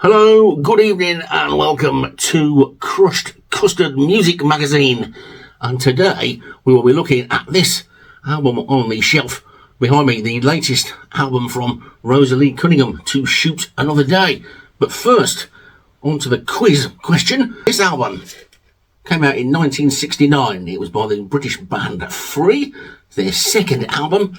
Hello, good evening and welcome to Custard Music Magazine. And today we will be looking at this album on the shelf behind me, the latest album from Rosalie Cunningham, To Shoot Another Day. But first, on to the quiz question. This album came out in 1969. It was by the British band Free, their second album,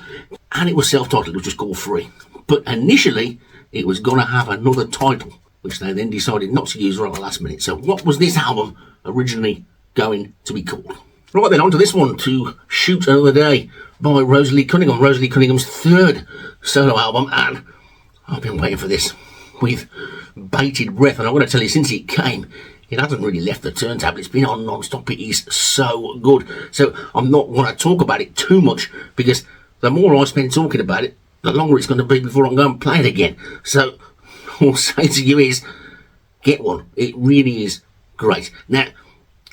and it was self-titled. It was just called Free. But initially, it was going to have another title, which they then decided not to use right at the last minute. So what was this album originally going to be called? Right then, on to this one, To Shoot Another Day by Rosalie Cunningham. Rosalie Cunningham's third solo album, and I've been waiting for this with bated breath. And I'm going to tell you, since it came, it hasn't really left the turntable. It's been on non-stop. It is so good. So I'm not going to talk about it too much, because the more I spend talking about it, the longer it's going to be before I can go and play it again. So all I'll say to you is, get one. It really is great. Now,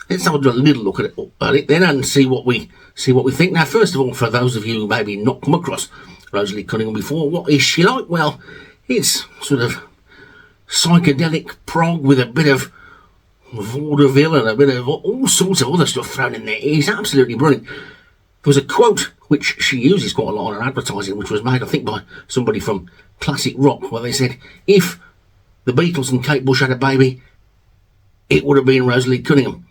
let's have a little look at it then and see what we think. Now, first of all, for those of you who maybe not come across Rosalie Cunningham before, what is she like? Well, it's sort of psychedelic prog with a bit of vaudeville and a bit of all sorts of other stuff thrown in there. It's absolutely brilliant. There was a quote which she uses quite a lot in her advertising, which was made, I think, by somebody from Classic Rock, where they said, if the Beatles and Kate Bush had a baby, it would have been Rosalie Cunningham.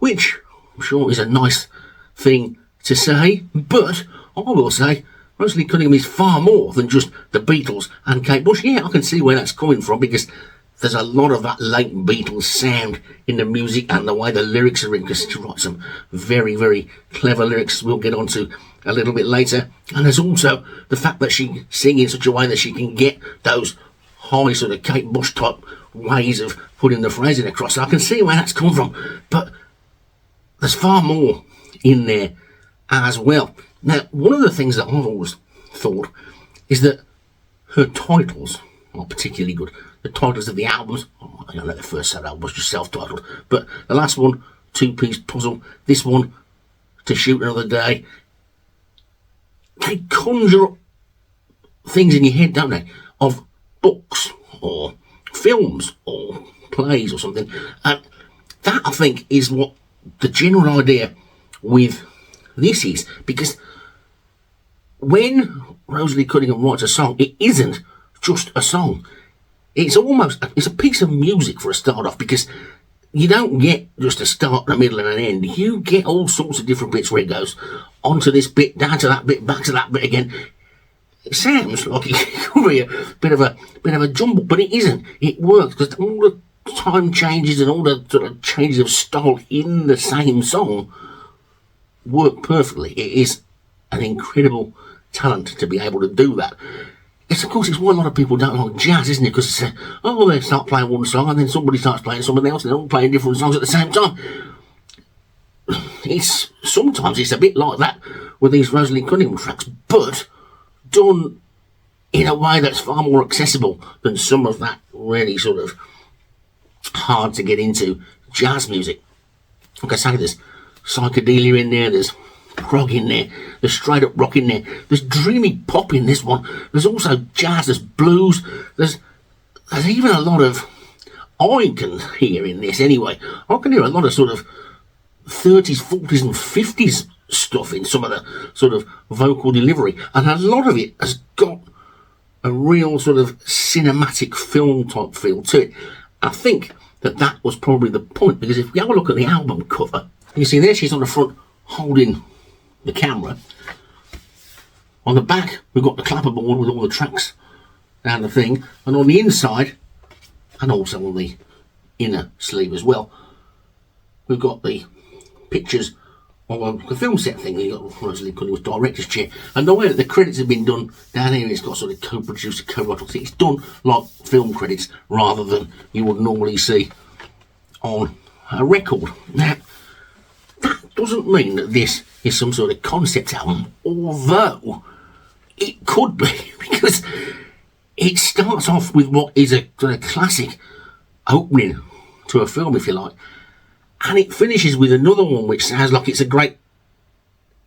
Which, I'm sure, is a nice thing to say, but I will say Rosalie Cunningham is far more than just the Beatles and Kate Bush. Yeah, I can see where that's coming from, because there's a lot of that late Beatles sound in the music and the way the lyrics are written, because she writes some very, very clever lyrics we'll get onto a little bit later. And there's also the fact that she sings in such a way that she can get those high sort of Kate Bush type ways of putting the phrasing across. So I can see where that's come from, but there's far more in there as well. Now, one of the things that I've always thought is that her titles are particularly good. The titles of the albums, I don't know, the first set album was just self-titled, but the last one, Two-Piece Puzzle, this one, To Shoot Another Day, they conjure up things in your head, don't they, of books or films or plays or something. And that, I think, is what the general idea with this is, because when Rosalie Cunningham writes a song, it isn't just a song. It's a piece of music for a start off, because you don't get just a start, a middle and an end. You get all sorts of different bits where it goes onto this bit, down to that bit, back to that bit again. It sounds like it could be a bit of a jumble, but it isn't. It works because all the time changes and all the sort of changes of style in the same song work perfectly. It is an incredible talent to be able to do that. Of course, it's why a lot of people don't like jazz, isn't it? Because they start playing one song and then somebody starts playing something else and they're all playing different songs at the same time. Sometimes it's a bit like that with these Rosalie Cunningham tracks, but done in a way that's far more accessible than some of that really sort of hard to get into jazz music. Like I say, there's psychedelia in there, there's prog in there, there's straight up rock in there, there's dreamy pop in this one, there's also jazz, there's blues, there's even a lot of, I can hear in this anyway, I can hear a lot of sort of 30s, 40s and 50s stuff in some of the sort of vocal delivery, and a lot of it has got a real sort of cinematic film type feel to it. I think that was probably the point, because if we have a look at the album cover, you see there she's on the front holding the camera. On the back we've got the clapperboard with all the tracks down the thing, and on the inside and also on the inner sleeve as well, we've got the pictures of the film set thing. You've got Rosalie Cunningham's director's chair, and the way that the credits have been done down here, it's got sort of co-producer, co-writer. It's done like film credits rather than you would normally see on a record. Now, that doesn't mean that this is some sort of concept album, although it could be, because it starts off with what is a sort of classic opening to a film, if you like, and it finishes with another one which sounds like it's a great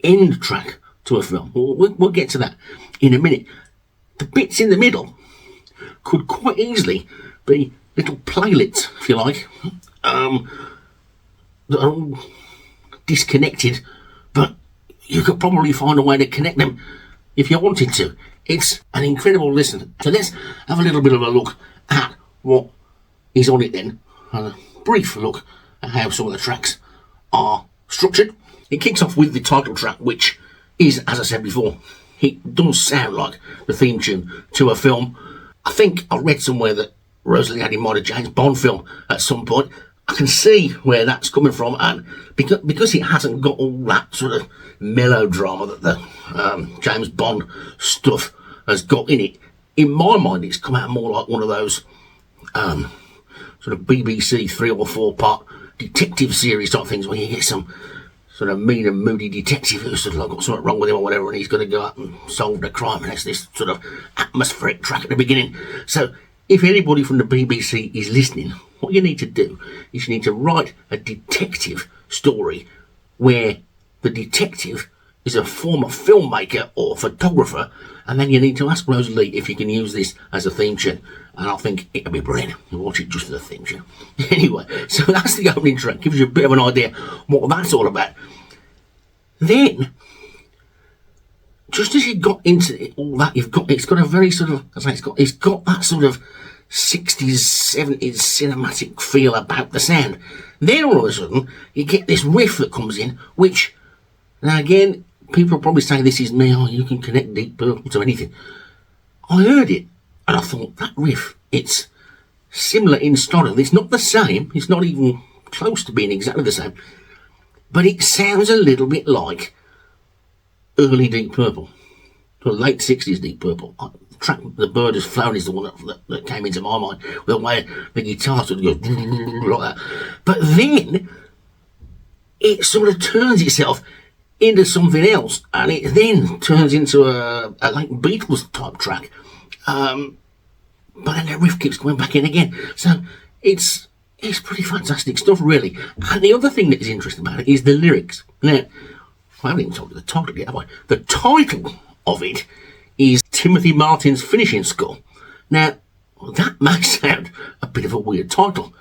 end track to a film. We'll get to that in a minute. The bits in the middle could quite easily be little playlets, if you like, that are all disconnected, but you could probably find a way to connect them if you wanted to. It's an incredible listen. So let's have a little bit of a look at what is on it then. A brief look at how some of the tracks are structured. It kicks off with the title track, which is, as I said before, it does sound like the theme tune to a film. I think I read somewhere that Rosalie had in mind a James Bond film at some point. I can see where that's coming from, and because it hasn't got all that sort of melodrama that the James Bond stuff has got in it, in my mind it's come out more like one of those sort of BBC 3 or 4 part detective series type things where you get some sort of mean and moody detective who's sort of like got something wrong with him or whatever, and he's going to go out and solve the crime, and there's this sort of atmospheric track at the beginning. So if anybody from the BBC is listening, what you need to do is you need to write a detective story where the detective is a former filmmaker or photographer, and then you need to ask Rosalie if you can use this as a theme tune, and I think it'll be brilliant. You watch it just for the theme tune. Anyway, so that's the opening track. Gives you a bit of an idea what that's all about. Then, just as you got into all that, it's got a very sort of, as I say, it's got that sort of 60s, 70s cinematic feel about the sound. Then all of a sudden, you get this riff that comes in, which, now again, people will probably say this is me, oh, you can connect Deep Purple to anything. I heard it, and I thought, that riff, it's similar in style. It's not the same, it's not even close to being exactly the same, but it sounds a little bit like early Deep Purple, the late 60s Deep Purple. The track The Bird Has Flown is the one that came into my mind, with the way the guitar sort of goes like that. But then it sort of turns itself into something else, and it then turns into a like Beatles type track. But then the riff keeps going back in again. So it's pretty fantastic stuff, really. And the other thing that is interesting about it is the lyrics. Now, I haven't even told you the title yet, have I? The title of it is Timothy Martin's Finishing School. Now, that may sound a bit of a weird title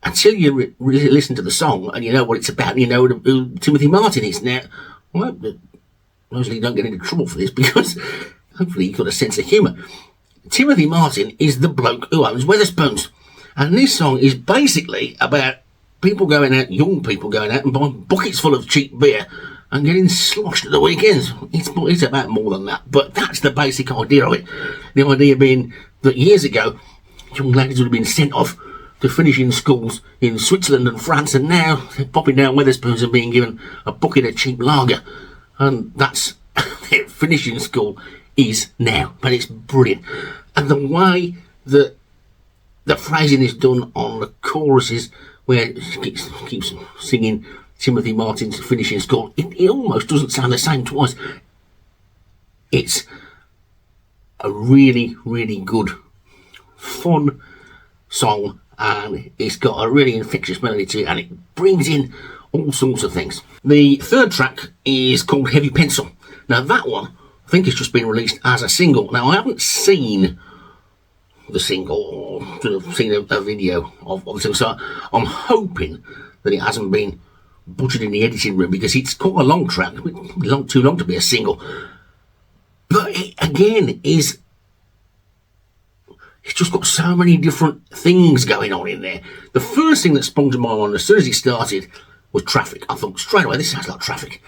until you really listen to the song and you know what it's about and you know who Timothy Martin is. Now, I hope that Rosalie don't get into trouble for this, because hopefully you've got a sense of humour. Timothy Martin is the bloke who owns Wetherspoons. And this song is basically about people going out, young people going out and buying buckets full of cheap beer and getting sloshed at the weekends. It's about more than that, but that's the basic idea of it. The idea being that years ago, young ladies would have been sent off to finishing schools in Switzerland and France, and now they're popping down Wetherspoons and being given a bucket of cheap lager. And that's finishing school is now, but it's brilliant. And the way that the phrasing is done on the choruses, where it keeps singing Timothy Martin's Finishing School, it almost doesn't sound the same twice. It's a really, really good, fun song, and it's got a really infectious melody to it, and it brings in all sorts of things. The third track is called Heavy Pencil. Now that one, I think it's just been released as a single. Now I haven't seen the single or sort of seen a video of the single, so I'm hoping that it hasn't been butchered in the editing room, because it's quite a long track, too long to be a single. But it, again, it's just got so many different things going on in there. The first thing that sprung to my mind as soon as it started was Traffic. I thought straight away, this sounds like Traffic.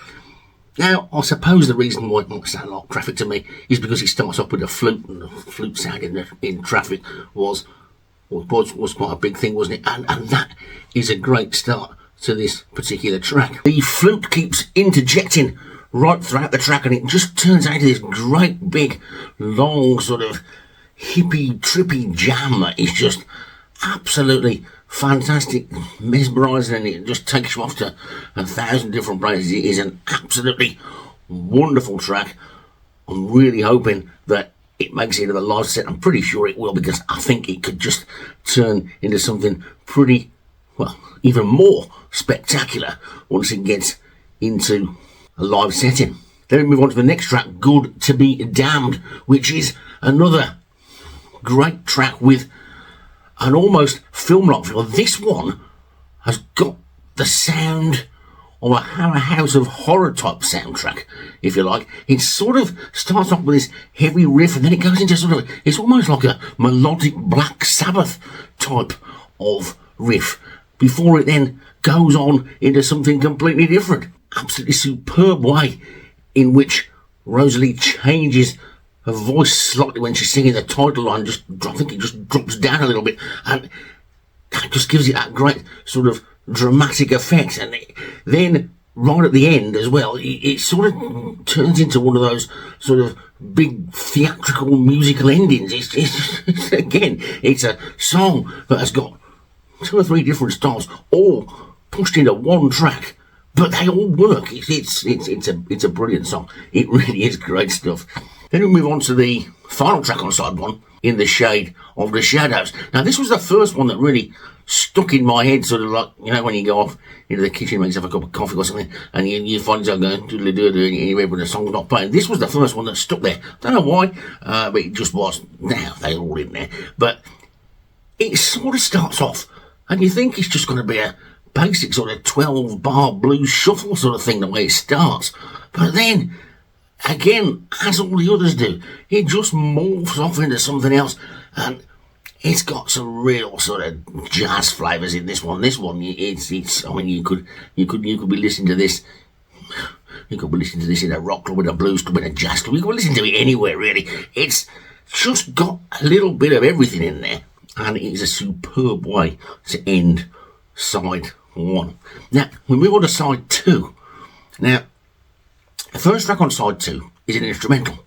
Now, I suppose the reason why it might sound like Traffic to me is because it starts off with a flute, and the flute sound in Traffic was quite a big thing, wasn't it? And that is a great start to this particular track. The flute keeps interjecting right throughout the track, and it just turns out into this great big, long, sort of hippie, trippy jam that is just absolutely fantastic, mesmerising, and it just takes you off to 1,000 different places. It is an absolutely wonderful track. I'm really hoping that it makes it into the live set. I'm pretty sure it will, because I think it could just turn into something pretty, well, even more spectacular once it gets into a live setting. Then we move on to the next track, Good to Be Damned, which is another great track with and almost film-like feel. This one has got the sound of a Hammer House of Horror type soundtrack, if you like. It sort of starts off with this heavy riff, and then it goes into sort of, it's almost like a melodic Black Sabbath type of riff, before it then goes on into something completely different. Absolutely superb way in which Rosalie changes her voice slightly when she's singing the title line. I think it just drops down a little bit, and that just gives it that great sort of dramatic effect. And then right at the end as well, it sort of turns into one of those sort of big theatrical musical endings. It's again, it's a song that has got 2 or 3 different styles all pushed into one track, but they all work. It's a brilliant song. It really is great stuff. Then we move on to the final track on side 1, In the Shade of the Shadows. Now, this was the first one that really stuck in my head, sort of like, you know, when you go off into the kitchen, make yourself a cup of coffee or something, and you find yourself going doodly-doodly, and you remember the song's not playing. This was the first one that stuck there. Don't know why, but it just was. Now, they're all in there. But it sort of starts off, and you think it's just going to be a basic sort of 12-bar blues shuffle sort of thing, the way it starts. But then, again, as all the others do, it just morphs off into something else, and it's got some real sort of jazz flavours in this one. This one, it's. I mean, you could be listening to this. You could be listening to this in a rock club, in a blues club, in a jazz club. You could listen to it anywhere, really. It's just got a little bit of everything in there, and it is a superb way to end side 1. Now we move on to side 2. Now, the first track on side 2 is an instrumental.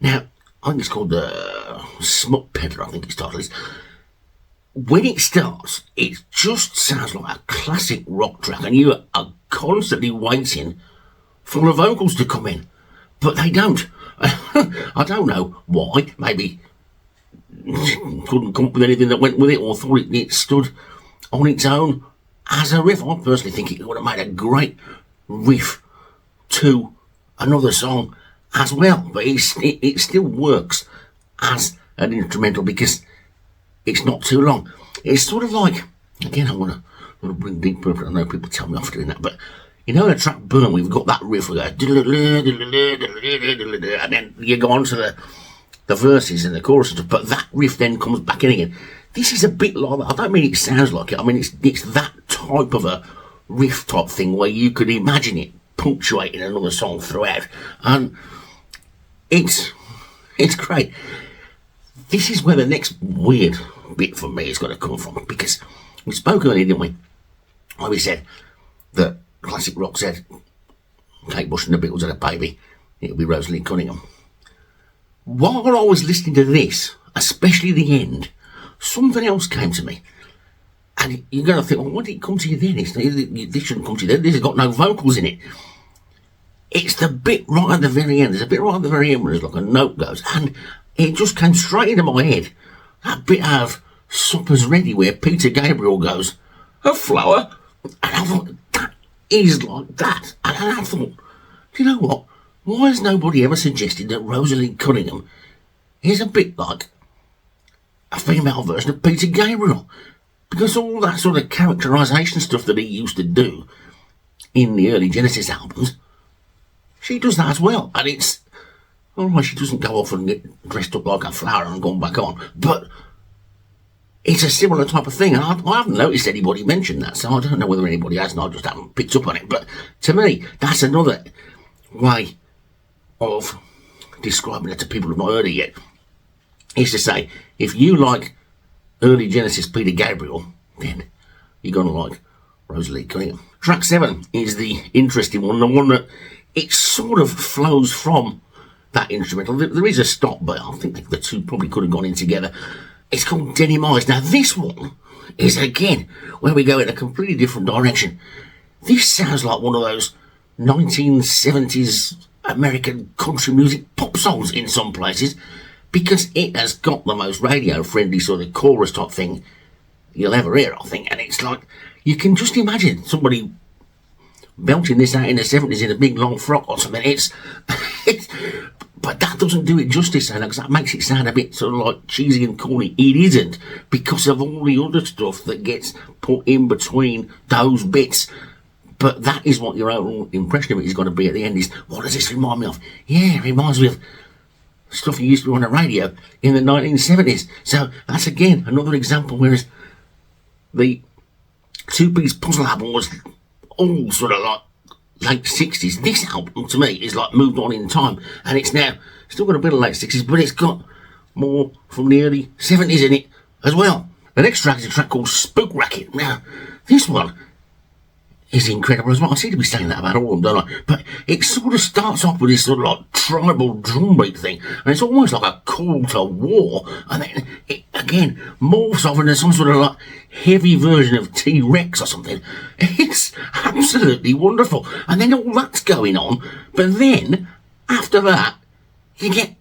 Now, I think it's called Smut Peddler, I think its title is. When it starts, it just sounds like a classic rock track, and you are constantly waiting for the vocals to come in, but they don't. I don't know why. Maybe couldn't come up with anything that went with it, or thought it stood on its own as a riff. I personally think it would have made a great riff to another song as well, but it still works as an instrumental because it's not too long. It's sort of like, again, I want to bring Deep Purple. I know people tell me off doing that, but you know the track Burn, we've got that riff where and then you go on to the verses and the choruses, but that riff then comes back in again. This is a bit like that. I don't mean it sounds like it. I mean it's that type of a riff type thing where you could imagine it punctuating another song throughout, and it's great. This is where the next weird bit for me is going to come from, because we spoke earlier, didn't we? Where we said that classic rock said Kate Bush and the Beatles had a baby, it'll be Rosalie Cunningham. While I was listening to this, especially the end, something else came to me. And you're going to think, well, what did it come to you then? This shouldn't come to you then. This has got no vocals in it. It's the bit right at the very end. There's a bit right at the very end where there's like a note goes. And it just came straight into my head. That bit of Supper's Ready where Peter Gabriel goes, a flower. And I thought, that is like that. And I thought, you know what? Why has nobody ever suggested that Rosalie Cunningham is a bit like a female version of Peter Gabriel? Because all that sort of characterisation stuff that he used to do in the early Genesis albums, she does that as well. And it's, alright, she doesn't go off and get dressed up like a flower and gone back on, but it's a similar type of thing. And I haven't noticed anybody mention that, so I don't know whether anybody has, and I just haven't picked up on it. But to me, that's another way of describing it to people who've not heard it yet, is to say, if you like early Genesis Peter Gabriel, then you're going to like Rosalie Cunningham. Track 7 is the interesting one, the one that it sort of flows from that instrumental. There is a stop, but I think the two probably could have gone in together. It's called Denim Eyes. Now this one is, again, where we go in a completely different direction. This sounds like one of those 1970s American country music pop songs in some places, because it has got the most radio-friendly sort of chorus type thing you'll ever hear, I think. And it's like, you can just imagine somebody belting this out in the 70s in a big long frock or something. It's But that doesn't do it justice, because that makes it sound a bit sort of like cheesy and corny. It isn't, because of all the other stuff that gets put in between those bits. But that is what your overall impression of it is going to be at the end, is, what does this remind me of? Yeah, it reminds me of stuff you used to do on the radio in the 1970s. So that's, again, another example, whereas the two-piece puzzle album was all sort of like late 60s. This album, to me, is like moved on in time, and it's now still got a bit of late 60s, but it's got more from the early 70s in it as well. The next track is a track called Spook Racket. Now, this one is incredible as well. I seem to be saying that about all of them, don't I? But it sort of starts off with this sort of like tribal drum beat thing, and it's almost like a call to war, and then it again morphs off into some sort of like heavy version of T-Rex or something. It's absolutely wonderful. And then all that's going on, but then after that you get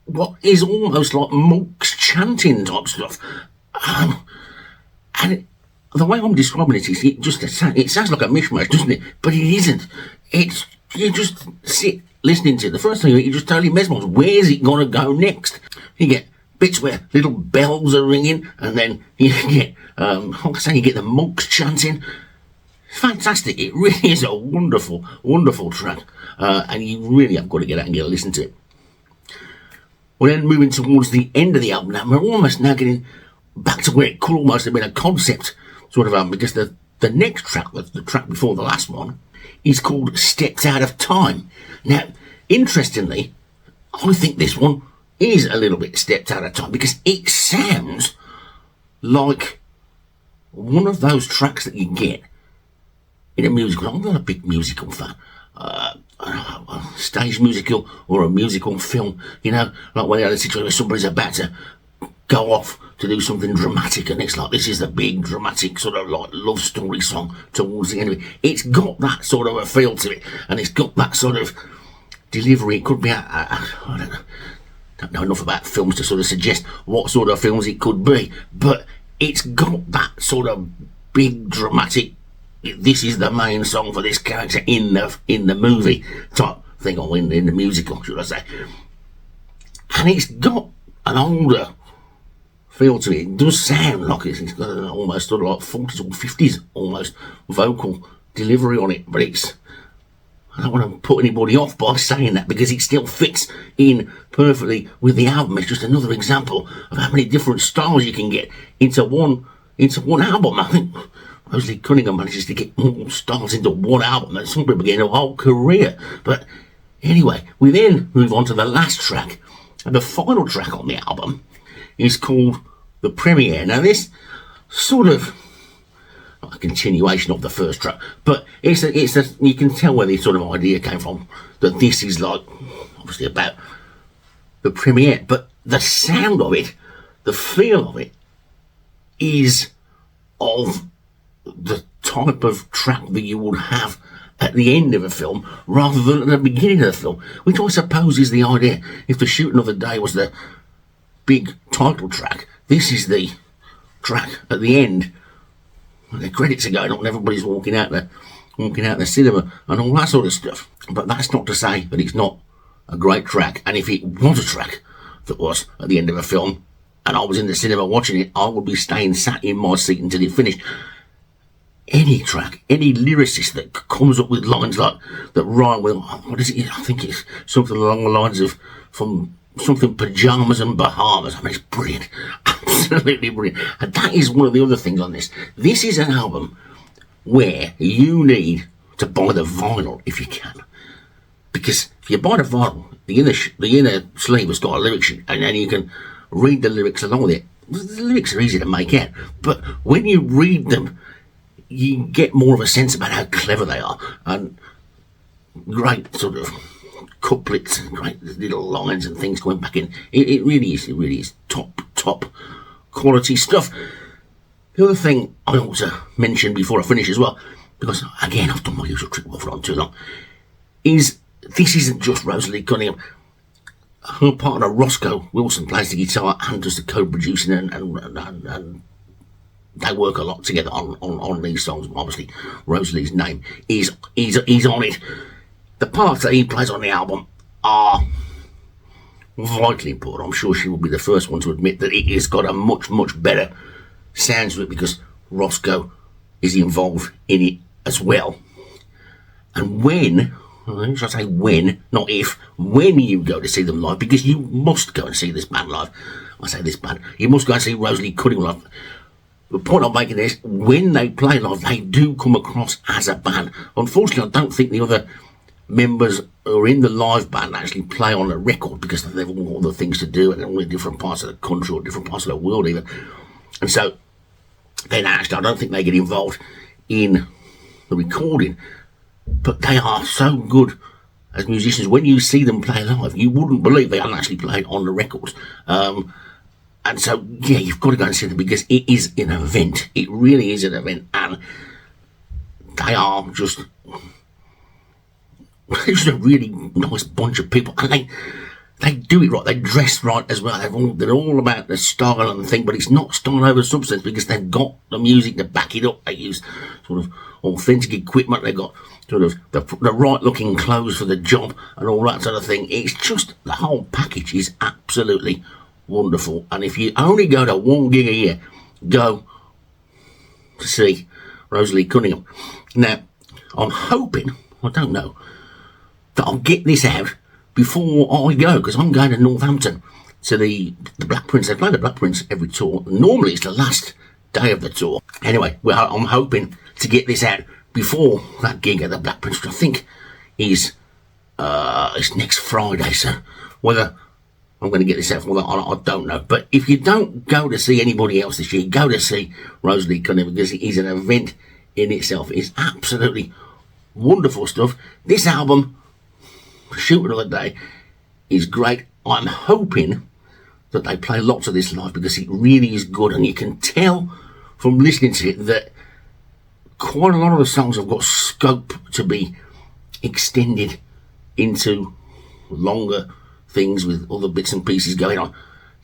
what is almost like monks chanting type stuff, and the way I'm describing it is, it sounds like a mishmash, doesn't it? But it isn't. It's, you just sit listening to it. The first thing you just totally mesmerised. Where's it going to go next? You get bits where little bells are ringing, and then you get, you get the monks chanting. It's fantastic. It really is a wonderful, wonderful track. And you really have got to get out and get a listen to it. We're then moving towards the end of the album now. We're almost now getting back to where it could almost have been a concept sort of album, because the next track, the track before the last one, is called Stepped Out of Time. Now, interestingly, I think this one is a little bit stepped out of time, because it sounds like one of those tracks that you get in a musical. I'm not a big musical fan. A stage musical or a musical film, like when they had a situation where somebody's about to go off to do something dramatic, and it's like, this is the big dramatic sort of like love story song towards the end of it. It's got that sort of a feel to it, and it's got that sort of delivery. It could be I don't know enough about films to sort of suggest what sort of films it could be, but it's got that sort of big dramatic, this is the main song for this character in the movie type thing, or in the musical, should I say. And it's got an older feel to it. It does sound like it's got an almost sort of like 40s or 50s almost vocal delivery on it, but I don't want to put anybody off by saying that, because it still fits in perfectly with the album. It's just another example of how many different styles you can get into one album. I think Rosalie Cunningham manages to get more styles into one album than some people get in a whole career. But anyway, we then move on to the last track, and the final track on the album is called The Premiere. Now, this sort of a continuation of the first track, but it's you can tell where the sort of idea came from, that this is like obviously about the premiere, but the sound of it, the feel of it, is of the type of track that you would have at the end of a film rather than at the beginning of the film, which I suppose is the idea. If The Shoot Another Day was the big title track, this is the track at the end when the credits are going on and everybody's walking out the cinema and all that sort of stuff. But that's not to say that it's not a great track, and if it was a track that was at the end of a film and I was in the cinema watching it, I would be staying sat in my seat until it finished. Any track, any lyricist that comes up with lines like that rhyme with, what is it? I think it's something along the lines of from something Pajamas and Bahamas. I mean, it's brilliant. Absolutely brilliant. And that is one of the other things on this. This is an album where you need to buy the vinyl if you can. Because if you buy the vinyl, the inner sleeve has got a lyric sheet, and then you can read the lyrics along with it. The lyrics are easy to make out, but when you read them, you get more of a sense about how clever they are, and great sort of couplets and great little lines and things going back in. It really is top quality stuff. The other thing I ought to mention before I finish as well, because again I've done my usual trick waffle on too long, is this isn't just Rosalie Cunningham. Her partner Roscoe Wilson plays the guitar and does the co-producing, and they work a lot together on these songs. Obviously, Rosalie's name is on it. The parts that he plays on the album are vitally important. I'm sure she will be the first one to admit that it has got a much, much better sound to it because Roscoe is involved in it as well. And when, should I say when, not if, when you go to see them live, because you must go and see this band live. I say this band, you must go and see Rosalie Cunningham live. The point I'm making is, when they play live, they do come across as a band. Unfortunately, I don't think the other members who are in the live band actually play on the record because they've all other things to do and they're all in different parts of the country or different parts of the world even. And so, then actually, I don't think they get involved in the recording. But they are so good as musicians. When you see them play live, you wouldn't believe they haven't actually played on the records. And so, yeah, you've got to go and see them because it is an event. It really is an event. And they are just a really nice bunch of people. And they do it right. They dress right as well. They're all about the style and the thing, but it's not style over substance because they've got the music to back it up. They use sort of authentic equipment. They've got sort of the right looking clothes for the job and all that sort of thing. It's just, the whole package is absolutely wonderful. And if you only go to one gig a year, go to see Rosalie Cunningham. Now, I'm hoping, I don't know, that I'll get this out before I go, because I'm going to Northampton to the Black Prince. They play the Black Prince every tour. Normally it's the last day of the tour. Anyway, well, I'm hoping to get this out before that gig at the Black Prince, which I think is it's next Friday. So whether I'm going to get this out for that, I don't know. But if you don't go to see anybody else this year, go to see Rosalie Cunningham because it is an event in itself. It's absolutely wonderful stuff. This album, Shoot Another Day, is great. I'm hoping that they play lots of this live because it really is good, and you can tell from listening to it that quite a lot of the songs have got scope to be extended into longer things with other bits and pieces going on.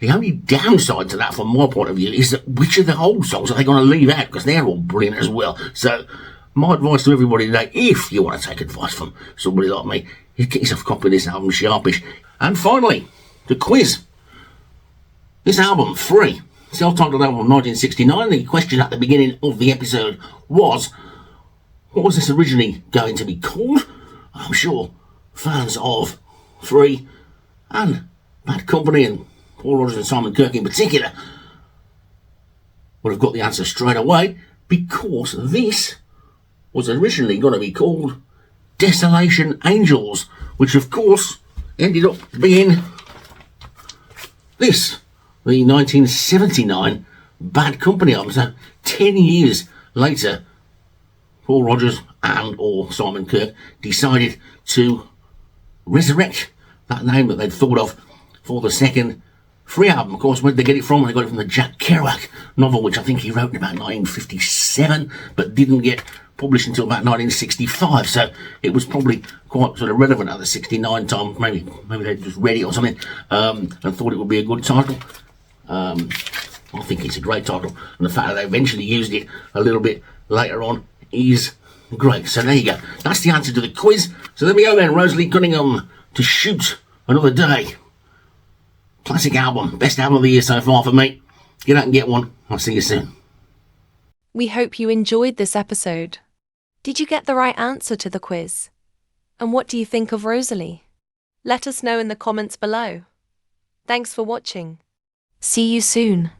The only downside to that from my point of view is that which of the old songs are they going to leave out, because they're all brilliant as well. So my advice to everybody today, if you want to take advice from somebody like me, you get yourself a copy of this album, Sharpish. And finally, the quiz. This album, Free, self-titled album of 1969. The question at the beginning of the episode was, what was this originally going to be called? I'm sure fans of Free and Bad Company and Paul Rodgers and Simon Kirke in particular would have got the answer straight away, because this was originally going to be called Desolation Angels, which of course ended up being this, the 1979 Bad Company album. So 10 years later, Paul Rodgers and or Simon Kirke decided to resurrect that name that they'd thought of for the second Free album. Of course, where did they get it from? They got it from the Jack Kerouac novel, which I think he wrote in about 1957, but didn't get published until about 1965. So it was probably quite sort of relevant at the 69 time. Maybe they just read it or something and thought it would be a good title. I think it's a great title, and the fact that they eventually used it a little bit later on is great. So there you go. That's the answer to the quiz. So there we go then. Rosalie Cunningham, To Shoot Another Day. Classic album. Best album of the year so far for me. Get out and get one. I'll see you soon. We hope you enjoyed this episode. Did you get the right answer to the quiz? And what do you think of Rosalie? Let us know in the comments below. Thanks for watching. See you soon.